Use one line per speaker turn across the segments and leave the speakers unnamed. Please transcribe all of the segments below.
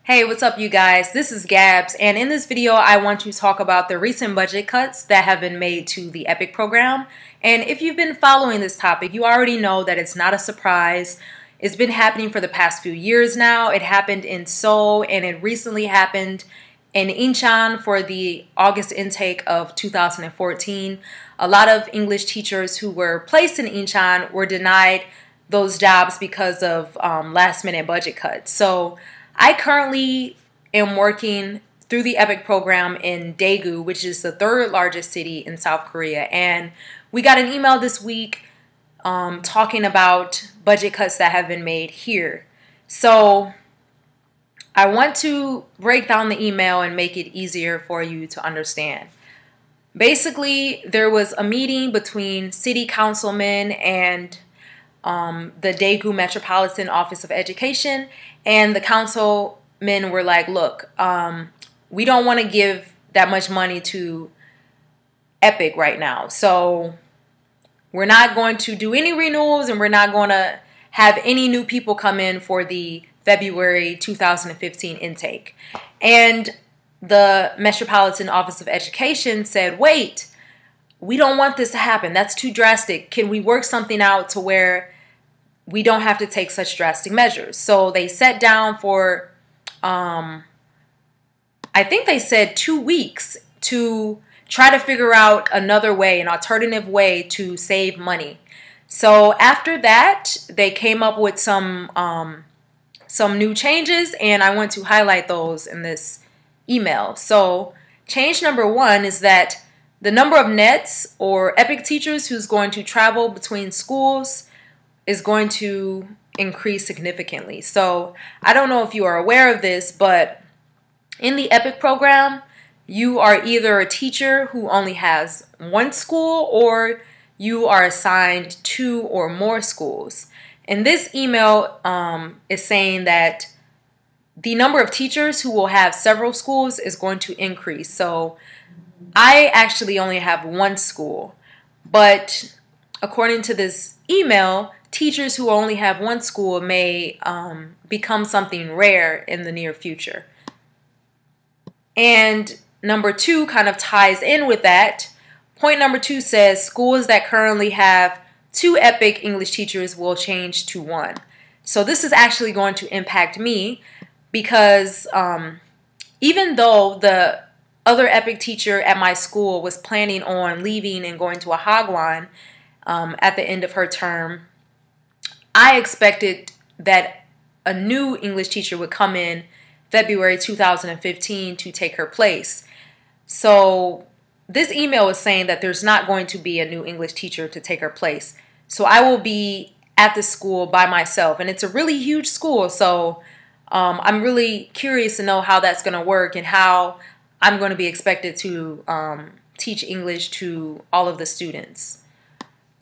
Hey, what's up you guys? This is Gabs, and in this video I want to talk about the recent budget cuts that have been made to the Epik program. And if you've been following this topic, you already know that it's not a surprise. It's been happening for the past few years now. It happened in Seoul, and it recently happened in Incheon for the August intake of 2014. A lot of English teachers who were placed in Incheon were denied those jobs because of last-minute budget cuts. So I currently am working through the Epik program in Daegu, which is the third largest city in South Korea. And we got an email this week talking about budget cuts that have been made here. So I want to break down the email and make it easier for you to understand. Basically, there was a meeting between city councilmen and the Daegu Metropolitan Office of Education, and the councilmen were like, look, we don't want to give that much money to Epik right now. So we're not going to do any renewals, and we're not going to have any new people come in for the February 2015 intake. And the Metropolitan Office of Education said, wait, we don't want this to happen. That's too drastic. Can we work something out to where we don't have to take such drastic measures? So they sat down for, I think they said 2 weeks to try to figure out another way, an alternative way to save money. So after that, they came up with some new changes, and I want to highlight those in this email. So change number 1 is that the number of NETs, or Epik teachers, who's going to travel between schools is going to increase significantly. So I don't know if you are aware of this, but in the Epik program, you are either a teacher who only has one school, or you are assigned 2 or more schools. And this email is saying that the number of teachers who will have several schools is going to increase. So I actually only have one school, but according to this email, teachers who only have one school may become something rare in the near future. And number 2 kind of ties in with that. Point number 2 says schools that currently have 2 Epik English teachers will change to 1. So this is actually going to impact me because even though the other Epik teacher at my school was planning on leaving and going to a Hagwon at the end of her term, I expected that a new English teacher would come in February 2015 to take her place. So this email is saying that there's not going to be a new English teacher to take her place. So I will be at the school by myself, and it's a really huge school. So I'm really curious to know how that's going to work and how I'm going to be expected to teach English to all of the students.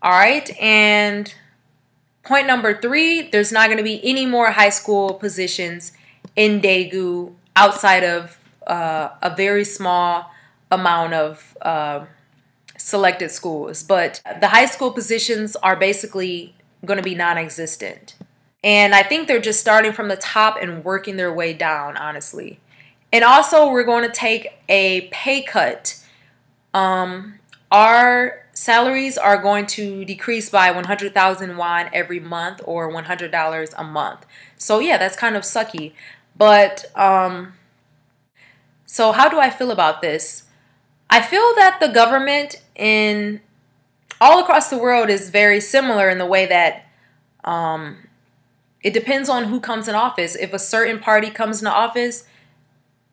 All right, and point number 3, there's not going to be any more high school positions in Daegu outside of a very small amount of selected schools. But the high school positions are basically going to be non-existent. And I think they're just starting from the top and working their way down, honestly. And also, we're going to take a pay cut. Our salaries are going to decrease by 100,000 won every month, or $100 a month. So yeah, that's kind of sucky. But so how do I feel about this? I feel that the government in all across the world is very similar in the way that it depends on who comes in office. If a certain party comes into office,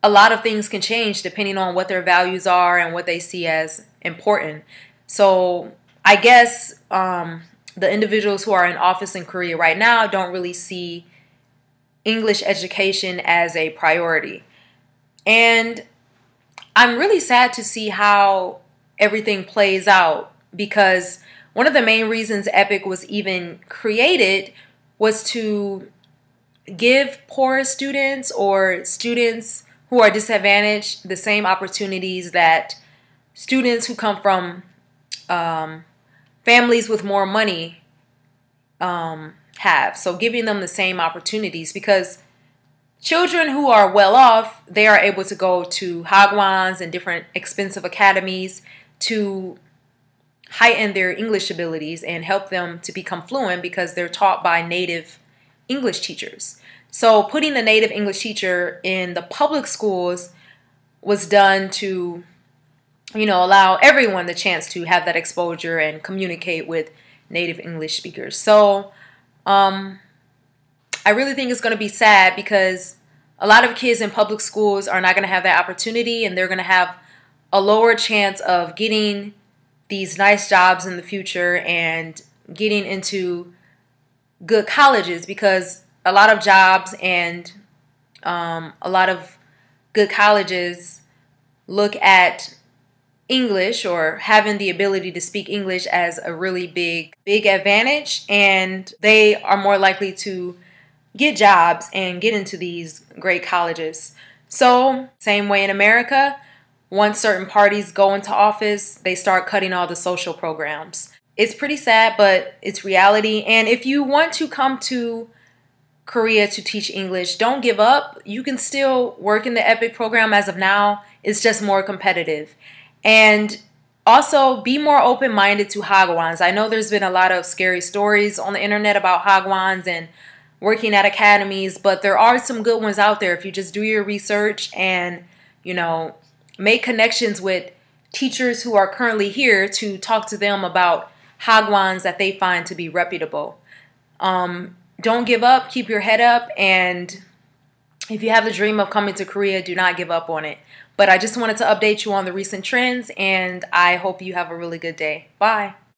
a lot of things can change depending on what their values are and what they see as important. So I guess the individuals who are in office in Korea right now don't really see English education as a priority. And I'm really sad to see how everything plays out, because one of the main reasons Epik was even created was to give poor students, or students who are disadvantaged, the same opportunities that students who come from families with more money have. So giving them the same opportunities, because children who are well off, they are able to go to Hagwons and different expensive academies to heighten their English abilities and help them to become fluent because they're taught by native English teachers. So putting the native English teacher in the public schools was done to, allow everyone the chance to have that exposure and communicate with native English speakers. So I really think it's going to be sad because a lot of kids in public schools are not going to have that opportunity, and they're going to have a lower chance of getting these nice jobs in the future and getting into good colleges, because a lot of jobs and a lot of good colleges look at English or having the ability to speak English as a really big advantage, and they are more likely to get jobs and get into these great colleges. So, same way in America, once certain parties go into office, they start cutting all the social programs. It's pretty sad, but it's reality. And if you want to come to Korea to teach English, don't give up. You can still work in the Epik program as of now. It's just more competitive. And also be more open-minded to Hagwons. I know there's been a lot of scary stories on the internet about Hagwons and working at academies, but there are some good ones out there if you just do your research and, make connections with teachers who are currently here to talk to them about Hagwons that they find to be reputable. Don't give up, keep your head up, and if you have the dream of coming to Korea, do not give up on it. But I just wanted to update you on the recent trends, and I hope you have a really good day. Bye.